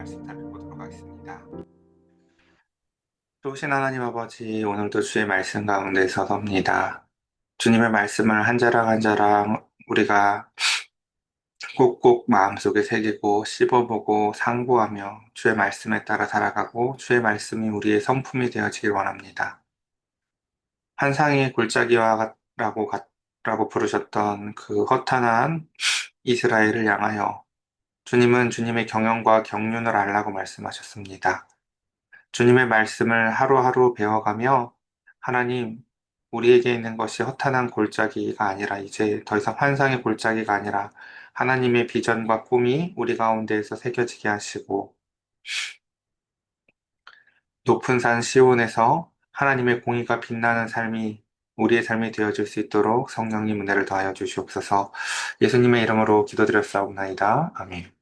말씀 살펴보도록 하겠습니다. 좋으신 하나님 아버지, 오늘도 주의 말씀 가운데 서섭니다. 주님의 말씀을 한 자랑 한 자랑 우리가 꼭꼭 마음속에 새기고 씹어보고 상고하며 주의 말씀에 따라 살아가고 주의 말씀이 우리의 성품이 되어지길 원합니다. 환상의 골짜기와 라고 부르셨던 그 허탄한 이스라엘을 향하여 주님은 주님의 경영과 경륜을 알라고 말씀하셨습니다. 주님의 말씀을 하루하루 배워가며 하나님, 우리에게 있는 것이 허탄한 골짜기가 아니라 이제 더 이상 환상의 골짜기가 아니라 하나님의 비전과 꿈이 우리 가운데에서 새겨지게 하시고 높은 산 시온에서 하나님의 공의가 빛나는 삶이 우리의 삶이 되어질 수 있도록 성령님 은혜를 더하여 주시옵소서. 예수님의 이름으로 기도드렸사옵나이다. 아멘.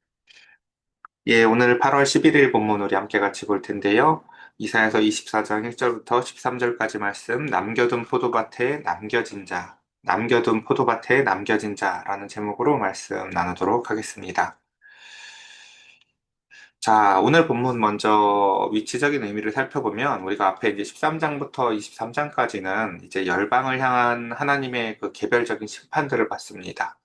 예, 오늘 8월 11일 본문 우리 함께 같이 볼 텐데요. 이사야서 24장 1절부터 13절까지 말씀, 남겨둔 포도밭에 남겨진 자, 남겨둔 포도밭에 남겨진 자라는 제목으로 말씀 나누도록 하겠습니다. 자, 오늘 본문 먼저 위치적인 의미를 살펴보면 우리가 앞에 이제 13장부터 23장까지는 이제 열방을 향한 하나님의 그 개별적인 심판들을 봤습니다.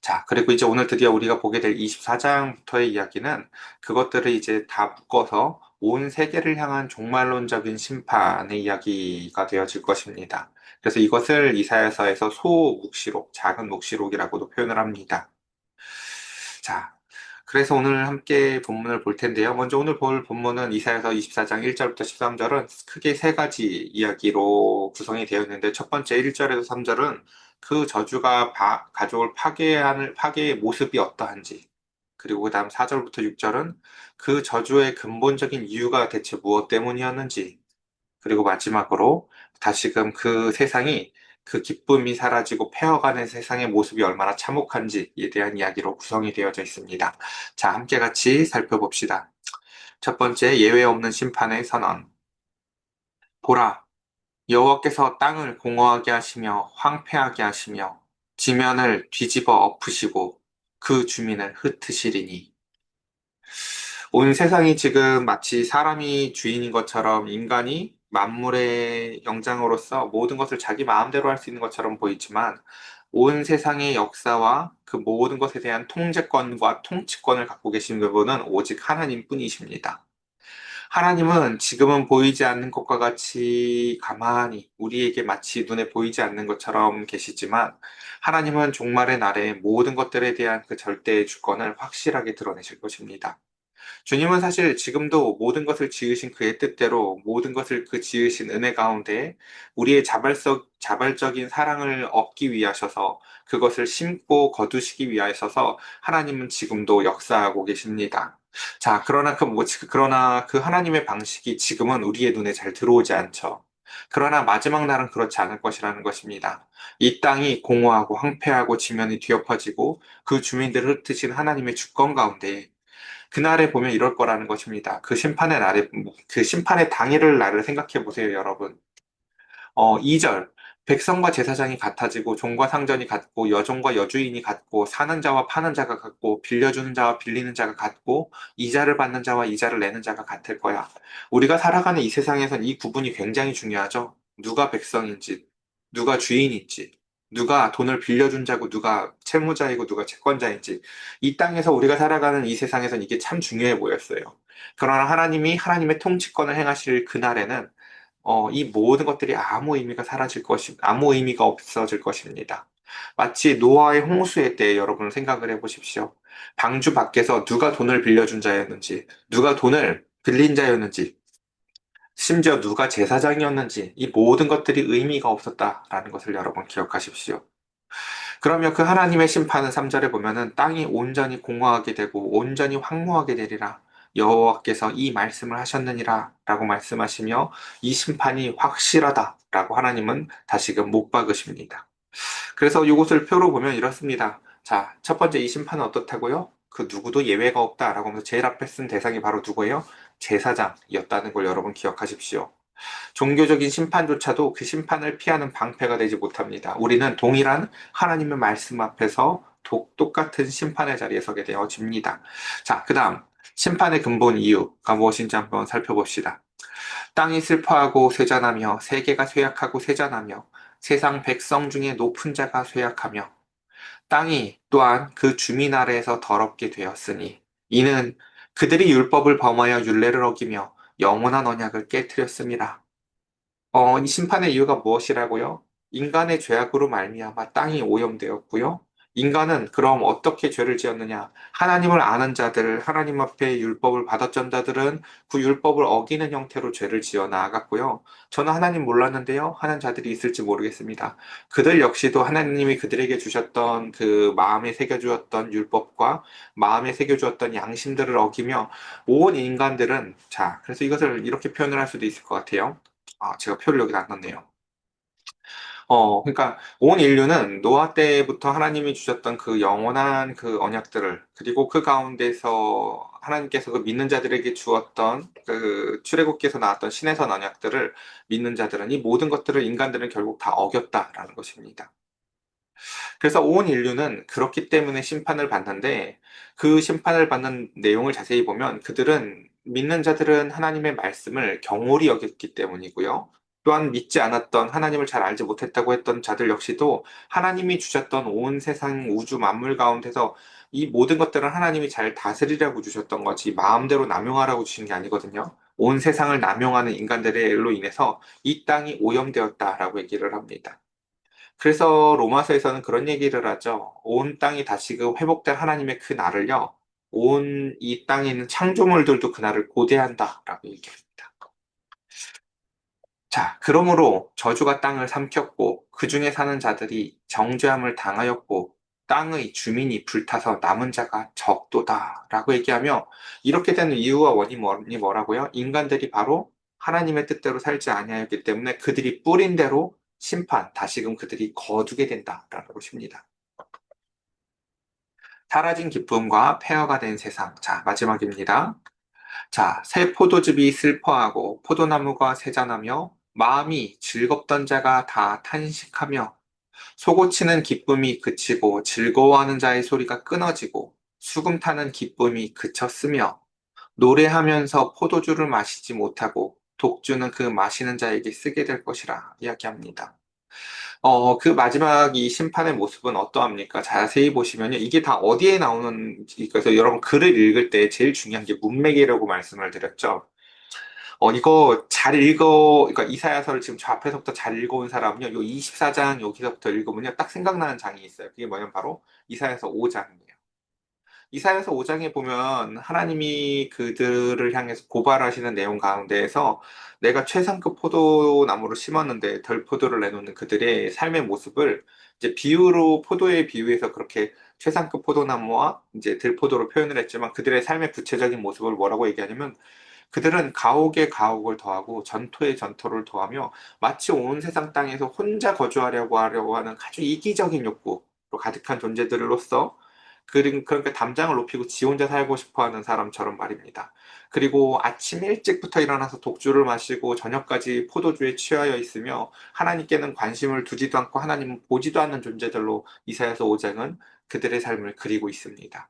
자, 그리고 이제 오늘 드디어 우리가 보게 될 24장부터의 이야기는 그것들을 이제 다 묶어서 온 세계를 향한 종말론적인 심판의 이야기가 되어질 것입니다. 그래서 이것을 이사야서에서 소묵시록, 작은 묵시록이라고도 표현을 합니다. 자, 그래서 오늘 함께 본문을 볼 텐데요. 먼저 오늘 볼 본문은 이사야서 24장 1절부터 13절은 크게 세 가지 이야기로 구성이 되어 있는데 첫 번째 1절에서 3절은 그 저주가 가족을 파괴의 모습이 어떠한지, 그리고 그 다음 4절부터 6절은 그 저주의 근본적인 이유가 대체 무엇 때문이었는지, 그리고 마지막으로 다시금 그 세상이 그 기쁨이 사라지고 패어가는 세상의 모습이 얼마나 참혹한지에 대한 이야기로 구성이 되어져 있습니다. 자, 함께 같이 살펴봅시다. 첫 번째, 예외 없는 심판의 선언. 보라, 여호와께서 땅을 공허하게 하시며 황폐하게 하시며 지면을 뒤집어 엎으시고 그 주민을 흩으시리니. 온 세상이 지금 마치 사람이 주인인 것처럼 인간이 만물의 영장으로서 모든 것을 자기 마음대로 할 수 있는 것처럼 보이지만 온 세상의 역사와 그 모든 것에 대한 통제권과 통치권을 갖고 계신 분은 오직 하나님뿐이십니다. 하나님은 지금은 보이지 않는 것과 같이 가만히 우리에게 마치 눈에 보이지 않는 것처럼 계시지만 하나님은 종말의 날에 모든 것들에 대한 그 절대의 주권을 확실하게 드러내실 것입니다. 주님은 사실 지금도 모든 것을 지으신 그의 뜻대로 모든 것을 그 지으신 은혜 가운데 우리의 자발적인 사랑을 얻기 위하셔서 그것을 심고 거두시기 위하셔서 하나님은 지금도 역사하고 계십니다. 자, 그러나 그 하나님의 방식이 지금은 우리의 눈에 잘 들어오지 않죠. 그러나 마지막 날은 그렇지 않을 것이라는 것입니다. 이 땅이 공허하고 황폐하고 지면이 뒤엎어지고 그 주민들을 흩으신 하나님의 주권 가운데 그날에 보면 이럴 거라는 것입니다. 그 심판의 당일을 날을 생각해 보세요, 여러분. 2절. 백성과 제사장이 같아지고 종과 상전이 같고 여종과 여주인이 같고 사는 자와 파는 자가 같고 빌려주는 자와 빌리는 자가 같고 이자를 받는 자와 이자를 내는 자가 같을 거야. 우리가 살아가는 이 세상에선 이 구분이 굉장히 중요하죠. 누가 백성인지, 누가 주인인지, 누가 돈을 빌려준 자고 누가 채무자이고 누가 채권자인지 이 땅에서 우리가 살아가는 이 세상에선 이게 참 중요해 보였어요. 그러나 하나님이 하나님의 통치권을 행하실 그날에는 이 모든 것들이 아무 의미가 없어질 것입니다. 마치 노아의 홍수의 때 여러분 생각을 해보십시오. 방주 밖에서 누가 돈을 빌려준 자였는지, 누가 돈을 빌린 자였는지, 심지어 누가 제사장이었는지, 이 모든 것들이 의미가 없었다라는 것을 여러분 기억하십시오. 그러면 그 하나님의 심판은 3절에 보면은 땅이 온전히 공허하게 되고 온전히 황무하게 되리라. 여호와께서 이 말씀을 하셨느니라 라고 말씀하시며 이 심판이 확실하다 라고 하나님은 다시금 못 박으십니다. 그래서 이것을 표로 보면 이렇습니다. 자, 첫 번째 이 심판은 어떻다고요? 그 누구도 예외가 없다라고 하면서 제일 앞에 쓴 대상이 바로 누구예요? 제사장이었다는 걸 여러분 기억하십시오. 종교적인 심판조차도 그 심판을 피하는 방패가 되지 못합니다. 우리는 동일한 하나님의 말씀 앞에서 똑같은 심판의 자리에 서게 되어집니다. 자, 그 다음. 심판의 근본 이유가 무엇인지 한번 살펴봅시다. 땅이 슬퍼하고 쇠잔하며 세계가 쇠약하고 쇠잔하며 세상 백성 중에 높은 자가 쇠약하며 땅이 또한 그 주민 아래에서 더럽게 되었으니 이는 그들이 율법을 범하여 율례를 어기며 영원한 언약을 깨뜨렸습니다. 이 심판의 이유가 무엇이라고요? 인간의 죄악으로 말미암아 땅이 오염되었고요. 인간은 그럼 어떻게 죄를 지었느냐? 하나님을 아는 자들, 하나님 앞에 율법을 받았던 자들은 그 율법을 어기는 형태로 죄를 지어 나아갔고요. 저는 하나님 몰랐는데요. 하는 자들이 있을지 모르겠습니다. 그들 역시도 하나님이 그들에게 주셨던 그 마음에 새겨주었던 율법과 마음에 새겨주었던 양심들을 어기며 온 인간들은 자, 그래서 이것을 이렇게 표현을 할 수도 있을 것 같아요. 제가 표를 여기다 안 넣었네요. 그러니까 온 인류는 노아 때부터 하나님이 주셨던 그 영원한 그 언약들을 그리고 그 가운데서 하나님께서 그 믿는 자들에게 주었던 그 출애굽기에서 나왔던 신의 선 언약들을 믿는 자들은 이 모든 것들을 인간들은 결국 다 어겼다라는 것입니다. 그래서 온 인류는 그렇기 때문에 심판을 받는데 그 심판을 받는 내용을 자세히 보면 그들은 믿는 자들은 하나님의 말씀을 경홀히 여겼기 때문이고요. 또한 믿지 않았던 하나님을 잘 알지 못했다고 했던 자들 역시도 하나님이 주셨던 온 세상 우주 만물 가운데서 이 모든 것들은 하나님이 잘 다스리라고 주셨던 거지 마음대로 남용하라고 주신 게 아니거든요. 온 세상을 남용하는 인간들의 일로 인해서 이 땅이 오염되었다라고 얘기를 합니다. 그래서 로마서에서는 그런 얘기를 하죠. 온 땅이 다시금 회복될 하나님의 그 날을요. 온 이 땅에 있는 창조물들도 그 날을 고대한다라고 얘기합니다. 자, 그러므로 저주가 땅을 삼켰고 그 중에 사는 자들이 정죄함을 당하였고 땅의 주민이 불타서 남은 자가 적도다라고 얘기하며 이렇게 되는 이유와 원인이 뭐라고요? 인간들이 바로 하나님의 뜻대로 살지 아니하였기 때문에 그들이 뿌린 대로 심판, 다시금 그들이 거두게 된다라는 것입니다. 사라진 기쁨과 폐허가 된 세상. 자, 마지막입니다. 자, 새 포도즙이 슬퍼하고 포도나무가 세잔하며 마음이 즐겁던 자가 다 탄식하며 소고치는 기쁨이 그치고 즐거워하는 자의 소리가 끊어지고 수금 타는 기쁨이 그쳤으며 노래하면서 포도주를 마시지 못하고 독주는 그 마시는 자에게 쓰게 될 것이라 이야기합니다. 그 마지막 이 심판의 모습은 어떠합니까? 자세히 보시면요. 이게 다 어디에 나오는, 그래서 여러분 글을 읽을 때 제일 중요한 게 문맥이라고 말씀을 드렸죠. 이거 잘 그러니까 이사야서를 지금 저 앞에서부터 잘 읽어온 사람은요, 요 24장 여기서부터 읽으면요, 딱 생각나는 장이 있어요. 그게 뭐냐면 바로 이사야서 5장이에요. 이사야서 5장에 보면 하나님이 그들을 향해서 고발하시는 내용 가운데에서 내가 최상급 포도나무를 심었는데 덜 포도를 내놓는 그들의 삶의 모습을 이제 비유로 포도에 비유해서 그렇게 최상급 포도나무와 이제 들포도로 표현을 했지만 그들의 삶의 구체적인 모습을 뭐라고 얘기하냐면 그들은 가옥에 가옥을 더하고 전토에 전토를 더하며 마치 온 세상 땅에서 혼자 거주하려고 하는 아주 이기적인 욕구로 가득한 존재들로서 그러니까 담장을 높이고 지 혼자 살고 싶어 하는 사람처럼 말입니다. 그리고 아침 일찍부터 일어나서 독주를 마시고 저녁까지 포도주에 취하여 있으며 하나님께는 관심을 두지도 않고 하나님은 보지도 않는 존재들로 이사야서 5장은 그들의 삶을 그리고 있습니다.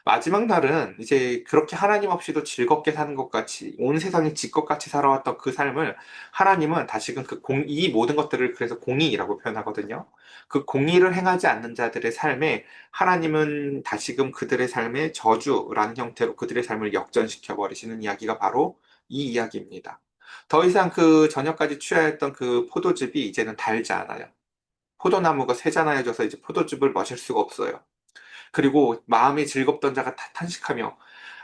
마지막 날은 이제 그렇게 하나님 없이도 즐겁게 사는 것 같이 온 세상이 지 것 같이 살아왔던 그 삶을 하나님은 다시금 이 모든 것들을 그래서 공의라고 표현하거든요. 그 공의를 행하지 않는 자들의 삶에 하나님은 다시금 그들의 삶에 저주라는 형태로 그들의 삶을 역전시켜 버리시는 이야기가 바로 이 이야기입니다. 더 이상 그 전혀까지 취하였던 그 포도즙이 이제는 달지 않아요. 포도나무가 쇠잔하여져서 이제 포도즙을 마실 수가 없어요. 그리고 마음이 즐겁던 자가 다 탄식하며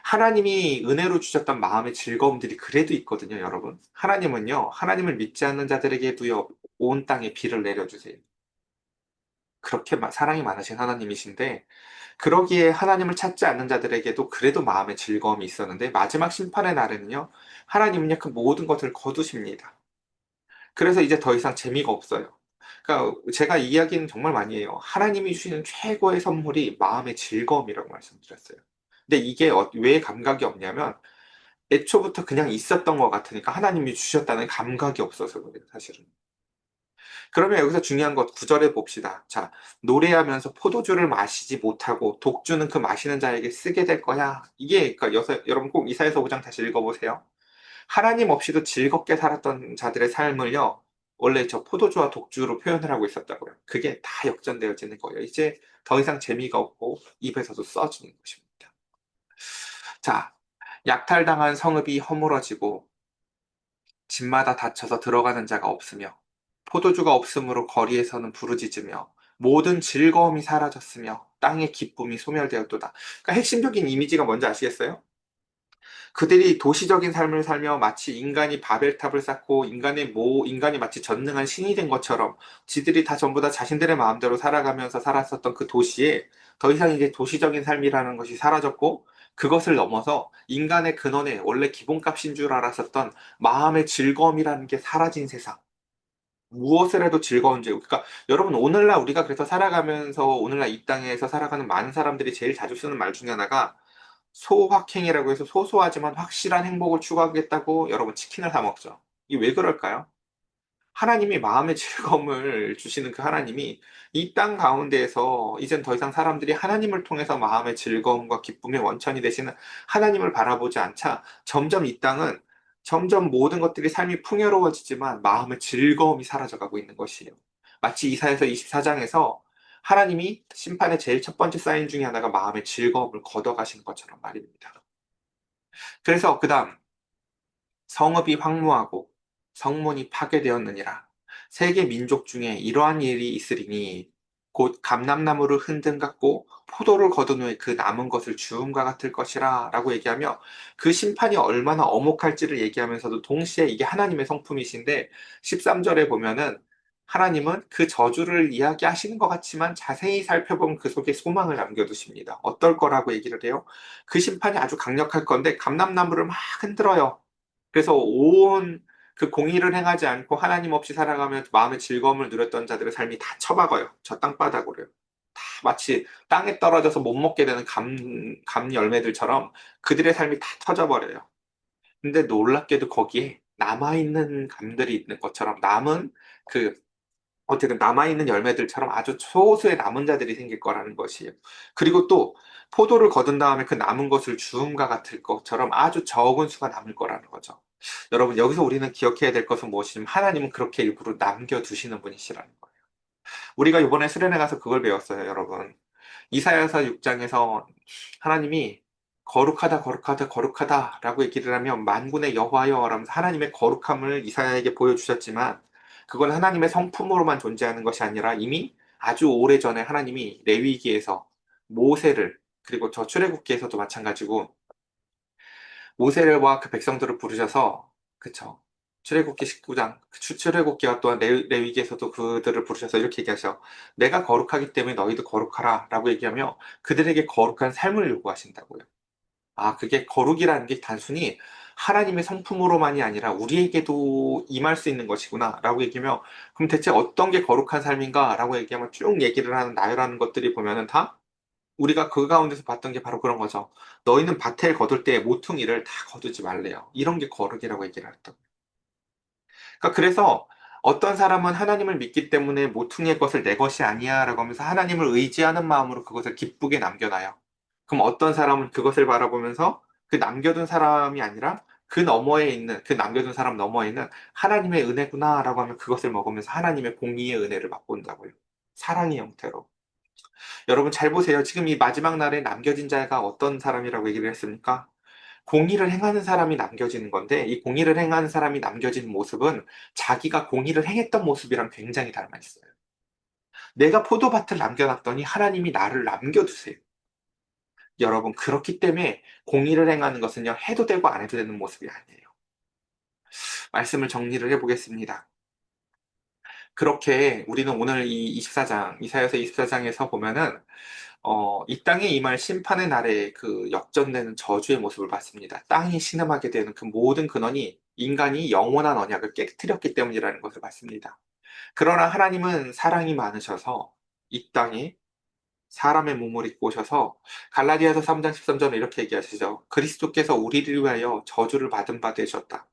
하나님이 은혜로 주셨던 마음의 즐거움들이 그래도 있거든요, 여러분. 하나님은요, 하나님을 믿지 않는 자들에게도요, 온 땅에 비를 내려주세요. 그렇게 사랑이 많으신 하나님이신데, 그러기에 하나님을 찾지 않는 자들에게도 그래도 마음의 즐거움이 있었는데, 마지막 심판의 날에는요, 하나님은요, 그 모든 것을 거두십니다. 그래서 이제 더 이상 재미가 없어요. 그러니까 제가 이 이야기는 정말 많이 해요. 하나님이 주시는 최고의 선물이 마음의 즐거움이라고 말씀드렸어요. 근데 이게 왜 감각이 없냐면 애초부터 그냥 있었던 것 같으니까 하나님이 주셨다는 감각이 없어서 그래요, 사실은. 그러면 여기서 중요한 것 구절해 봅시다. 자, 노래하면서 포도주를 마시지 못하고 독주는 그 마시는 자에게 쓰게 될 거야. 이게 그러니까 여러분 꼭 이사야서 5장 다시 읽어보세요. 하나님 없이도 즐겁게 살았던 자들의 삶을요. 원래 저 포도주와 독주로 표현을 하고 있었다고요. 그게 다 역전되어지는 거예요. 이제 더 이상 재미가 없고 입에서도 써지는 것입니다. 자, 약탈당한 성읍이 허물어지고 집마다 닫혀서 들어가는 자가 없으며 포도주가 없으므로 거리에서는 부르짖으며 모든 즐거움이 사라졌으며 땅의 기쁨이 소멸되었도다. 그러니까 핵심적인 이미지가 뭔지 아시겠어요? 그들이 도시적인 삶을 살며 마치 인간이 바벨탑을 쌓고 인간이 마치 전능한 신이 된 것처럼 지들이 다 전부 다 자신들의 마음대로 살아가면서 살았었던 그 도시에 더 이상 이제 도시적인 삶이라는 것이 사라졌고 그것을 넘어서 인간의 근원에 원래 기본값인 줄 알았었던 마음의 즐거움이라는 게 사라진 세상. 무엇을 해도 즐거운 즐거움. 그러니까 여러분 오늘날 우리가 그래서 살아가면서 오늘날 이 땅에서 살아가는 많은 사람들이 제일 자주 쓰는 말 중에 하나가 소확행이라고 해서 소소하지만 확실한 행복을 추구하겠다고 여러분 치킨을 사 먹죠. 이게 왜 그럴까요? 하나님이 마음의 즐거움을 주시는 그 하나님이 이 땅 가운데에서 이젠 더 이상 사람들이 하나님을 통해서 마음의 즐거움과 기쁨의 원천이 되시는 하나님을 바라보지 않자 점점 이 땅은 점점 모든 것들이 삶이 풍요로워지지만 마음의 즐거움이 사라져가고 있는 것이에요. 마치 이사야서 24장에서 하나님이 심판의 제일 첫 번째 사인 중에 하나가 마음의 즐거움을 걷어가시는 것처럼 말입니다. 그래서 그 다음 성읍이 황무하고 성문이 파괴되었느니라. 세계 민족 중에 이러한 일이 있으리니 곧 감람나무를 흔든 같고 포도를 거둔 후에 그 남은 것을 주움과 같을 것이라 라고 얘기하며 그 심판이 얼마나 엄혹할지를 얘기하면서도 동시에 이게 하나님의 성품이신데 13절에 보면은 하나님은 그 저주를 이야기하시는 것 같지만 자세히 살펴보면 그 속에 소망을 남겨두십니다. 어떨 거라고 얘기를 해요? 그 심판이 아주 강력할 건데 감람나무를 막 흔들어요. 그래서 온 그 공의를 행하지 않고 하나님 없이 살아가며 마음의 즐거움을 누렸던 자들의 삶이 다 처박아요. 저 땅바닥으로요. 다 마치 땅에 떨어져서 못 먹게 되는 감 열매들처럼 그들의 삶이 다 터져버려요. 근데 놀랍게도 거기에 남아있는 감들이 있는 것처럼 남은 그 어쨌든 남아있는 열매들처럼 아주 소수의 남은 자들이 생길 거라는 것이에요. 그리고 또 포도를 거둔 다음에 그 남은 것을 주음과 같을 것처럼 아주 적은 수가 남을 거라는 거죠. 여러분, 여기서 우리는 기억해야 될 것은 무엇이냐면 하나님은 그렇게 일부러 남겨두시는 분이시라는 거예요. 우리가 이번에 수련회 가서 그걸 배웠어요, 여러분. 이사야서 6장에서 하나님이 거룩하다, 거룩하다, 거룩하다 라고 얘기를 하면 만군의 여호와여 라면서 하나님의 거룩함을 이사야에게 보여주셨지만 그건 하나님의 성품으로만 존재하는 것이 아니라 이미 아주 오래전에 하나님이 레위기에서 모세를 그리고 저 출애굽기에서도 마찬가지고 모세와 그 백성들을 부르셔서 그쵸 출애굽기 19장 출애굽기와 또한 레위기에서도 그들을 부르셔서 이렇게 얘기하셔 내가 거룩하기 때문에 너희도 거룩하라 라고 얘기하며 그들에게 거룩한 삶을 요구하신다고요. 아 그게 거룩이라는 게 단순히 하나님의 성품으로만이 아니라 우리에게도 임할 수 있는 것이구나 라고 얘기하며 그럼 대체 어떤 게 거룩한 삶인가 라고 얘기하면 쭉 얘기를 하는 나열하는 것들이 보면은 다 우리가 그 가운데서 봤던 게 바로 그런 거죠. 너희는 밭을 거둘 때 모퉁이를 다 거두지 말래요. 이런 게 거룩이라고 얘기를 했던. 그러니까 그래서 어떤 사람은 하나님을 믿기 때문에 모퉁이의 것을 내 것이 아니야라고 하면서 하나님을 의지하는 마음으로 그것을 기쁘게 남겨놔요. 그럼 어떤 사람은 그것을 바라보면서 그 남겨둔 사람이 아니라 그 너머에 있는 그 남겨둔 사람 너머에 있는 하나님의 은혜구나라고 하면 그것을 먹으면서 하나님의 공의의 은혜를 맛본다고요. 사랑의 형태로. 여러분 잘 보세요. 지금 이 마지막 날에 남겨진 자가 어떤 사람이라고 얘기를 했습니까? 공의를 행하는 사람이 남겨지는 건데 이 공의를 행하는 사람이 남겨지는 모습은 자기가 공의를 행했던 모습이랑 굉장히 닮아 있어요. 내가 포도밭을 남겨놨더니 하나님이 나를 남겨두세요. 여러분 그렇기 때문에 공의를 행하는 것은요 해도 되고 안 해도 되는 모습이 아니에요. 말씀을 정리를 해보겠습니다. 그렇게 우리는 오늘 이 24장 이사야서 24장에서 보면은 이 땅에 임할 심판의 날에 그 역전되는 저주의 모습을 봤습니다. 땅이 신음하게 되는 그 모든 근원이 인간이 영원한 언약을 깨뜨렸기 때문이라는 것을 봤습니다. 그러나 하나님은 사랑이 많으셔서 이 땅에 사람의 몸을 입고 오셔서 갈라디아서 3장 13절에 이렇게 얘기하시죠. 그리스도께서 우리를 위하여 저주를 받은 바 되셨다.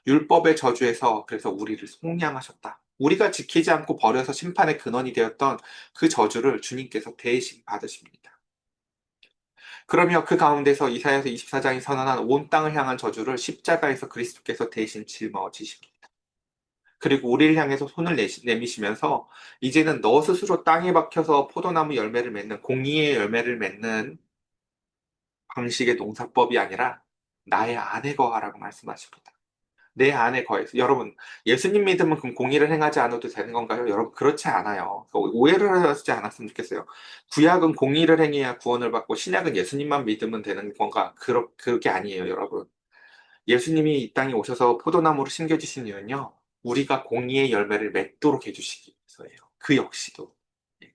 율법의 저주에서 그래서 우리를 속량하셨다. 우리가 지키지 않고 버려서 심판의 근원이 되었던 그 저주를 주님께서 대신 받으십니다. 그러며 그 가운데서 이사야서 24장이 선언한 온 땅을 향한 저주를 십자가에서 그리스도께서 대신 짊어지십니다. 그리고 우리를 향해서 손을 내미시면서 이제는 너 스스로 땅에 박혀서 포도나무 열매를 맺는 공의의 열매를 맺는 방식의 농사법이 아니라 나의 안에 거하라고 말씀하십니다. 내 안에 거해서. 여러분, 예수님 믿으면 그럼 공의를 행하지 않아도 되는 건가요? 여러분, 그렇지 않아요. 오해를 하지 않았으면 좋겠어요. 구약은 공의를 행해야 구원을 받고 신약은 예수님만 믿으면 되는 건가? 그렇게 아니에요, 여러분. 예수님이 이 땅에 오셔서 포도나무로 심겨주신 이유는요, 우리가 공의의 열매를 맺도록 해주시기 위해서예요. 그 역시도. 예.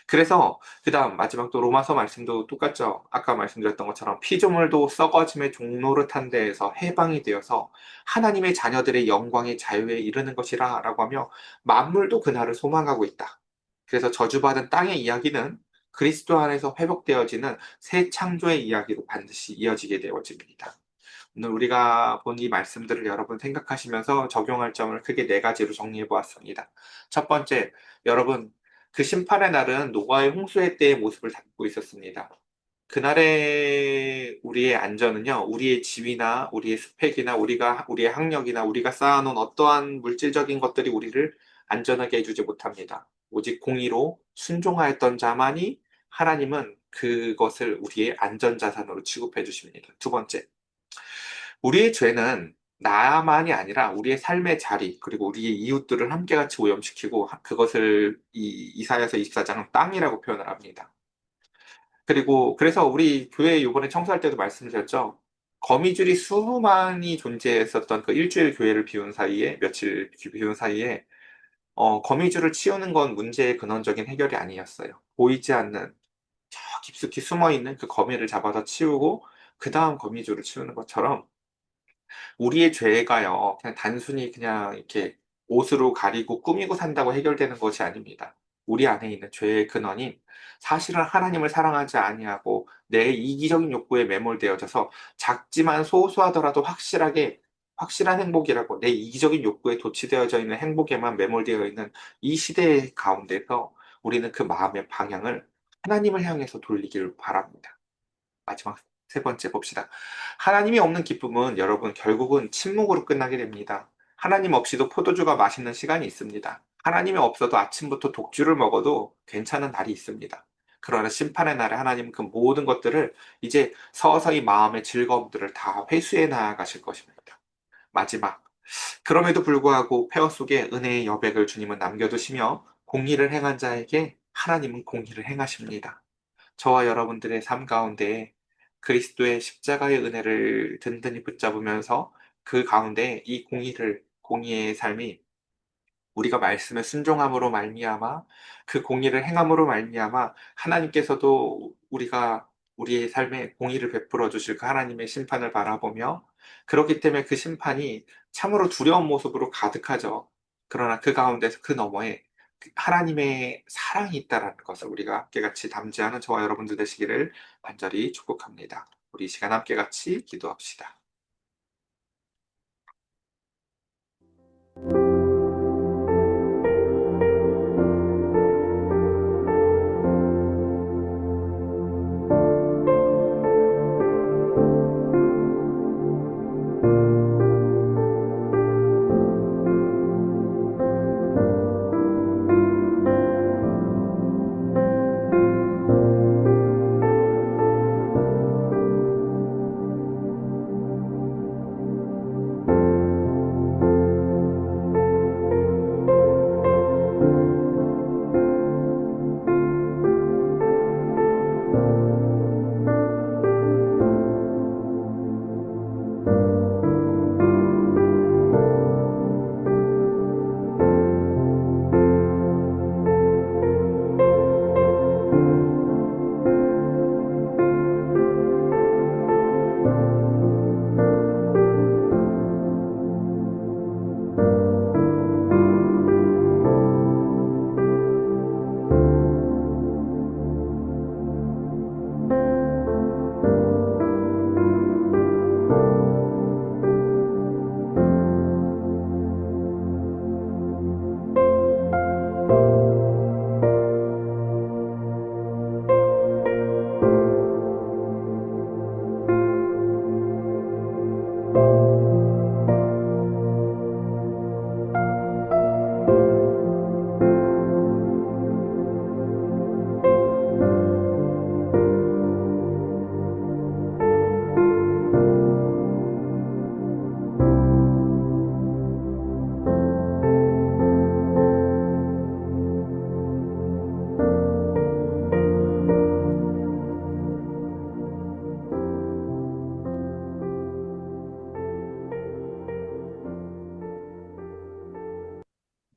그래서 그다음 마지막 또 로마서 말씀도 똑같죠. 아까 말씀드렸던 것처럼 피조물도 썩어짐의 종노릇한 데에서 해방이 되어서 하나님의 자녀들의 영광의 자유에 이르는 것이라라고 하며 만물도 그날을 소망하고 있다. 그래서 저주받은 땅의 이야기는 그리스도 안에서 회복되어지는 새 창조의 이야기로 반드시 이어지게 되어집니다. 오늘 우리가 본 이 말씀들을 여러분 생각하시면서 적용할 점을 크게 네 가지로 정리해 보았습니다. 첫 번째, 여러분, 그 심판의 날은 노아의 홍수의 때의 모습을 담고 있었습니다. 그날의 우리의 안전은요, 우리의 지위나 우리의 스펙이나 우리의 학력이나 우리가 쌓아놓은 어떠한 물질적인 것들이 우리를 안전하게 해주지 못합니다. 오직 공의로 순종하였던 자만이 하나님은 그것을 우리의 안전자산으로 취급해 주십니다. 두 번째, 우리의 죄는 나만이 아니라 우리의 삶의 자리, 그리고 우리의 이웃들을 함께 같이 오염시키고 그것을 이사야서 24장은 땅이라고 표현을 합니다. 그리고 그래서 우리 교회 이번에 청소할 때도 말씀드렸죠. 거미줄이 수많이 존재했었던 그 일주일 교회를 비운 사이에, 며칠 비운 사이에, 거미줄을 치우는 건 문제의 근원적인 해결이 아니었어요. 보이지 않는, 저 깊숙이 숨어 있는 그 거미를 잡아서 치우고, 그 다음 거미줄을 치우는 것처럼, 우리의 죄가요, 그냥 단순히 그냥 이렇게 옷으로 가리고 꾸미고 산다고 해결되는 것이 아닙니다. 우리 안에 있는 죄의 근원인 사실은 하나님을 사랑하지 아니하고 내 이기적인 욕구에 매몰되어져서 작지만 소소하더라도 확실한 행복이라고 내 이기적인 욕구에 도취되어져 있는 행복에만 매몰되어 있는 이 시대 가운데서 우리는 그 마음의 방향을 하나님을 향해서 돌리기를 바랍니다. 마지막 세 번째 봅시다. 하나님이 없는 기쁨은 여러분 결국은 침묵으로 끝나게 됩니다. 하나님 없이도 포도주가 맛있는 시간이 있습니다. 하나님이 없어도 아침부터 독주를 먹어도 괜찮은 날이 있습니다. 그러나 심판의 날에 하나님은 그 모든 것들을 이제 서서히 마음의 즐거움들을 다 회수해 나가실 것입니다. 마지막. 그럼에도 불구하고 폐허 속에 은혜의 여백을 주님은 남겨두시며 공의를 행한 자에게 하나님은 공의를 행하십니다. 저와 여러분들의 삶 가운데 그리스도의 십자가의 은혜를 든든히 붙잡으면서 그 가운데 이 공의의 삶이 우리가 말씀에 순종함으로 말미암아 그 공의를 행함으로 말미암아 하나님께서도 우리의 삶에 공의를 베풀어 주실 그 하나님의 심판을 바라보며 그렇기 때문에 그 심판이 참으로 두려운 모습으로 가득하죠. 그러나 그 가운데서 그 너머에 하나님의 사랑이 있다라는 것을 우리가 함께 같이 담지하는 저와 여러분들 되시기를 간절히 축복합니다. 우리 이 시간 함께 같이 기도합시다.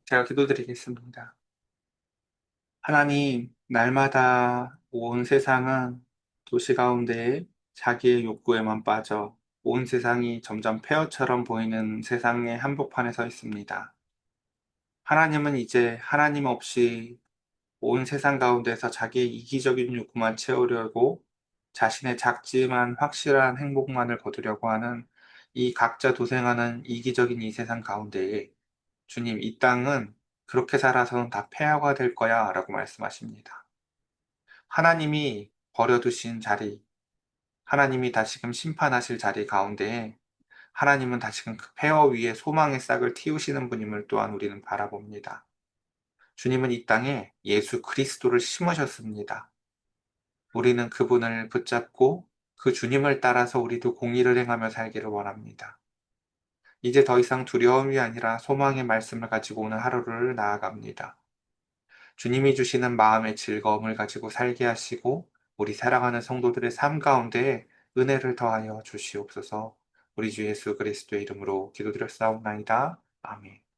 제가 기도드리겠습니다. 하나님, 날마다 온 세상은 도시 가운데 자기의 욕구에만 빠져 온 세상이 점점 폐허처럼 보이는 세상의 한복판에 서 있습니다. 하나님은 이제 하나님 없이 온 세상 가운데서 자기의 이기적인 욕구만 채우려고 자신의 작지만 확실한 행복만을 거두려고 하는 이 각자 도생하는 이기적인 이 세상 가운데에 주님, 이 땅은 그렇게 살아서는 다 폐허가 될 거야 라고 말씀하십니다. 하나님이 버려두신 자리, 하나님이 다시금 심판하실 자리 가운데에 하나님은 다시금 그 폐허 위에 소망의 싹을 틔우시는 분임을 또한 우리는 바라봅니다. 주님은 이 땅에 예수 그리스도를 심으셨습니다. 우리는 그분을 붙잡고 그 주님을 따라서 우리도 공의를 행하며 살기를 원합니다. 이제 더 이상 두려움이 아니라 소망의 말씀을 가지고 오늘 하루를 나아갑니다. 주님이 주시는 마음의 즐거움을 가지고 살게 하시고 우리 사랑하는 성도들의 삶 가운데 은혜를 더하여 주시옵소서. 우리 주 예수 그리스도의 이름으로 기도드렸사옵나이다. 아멘.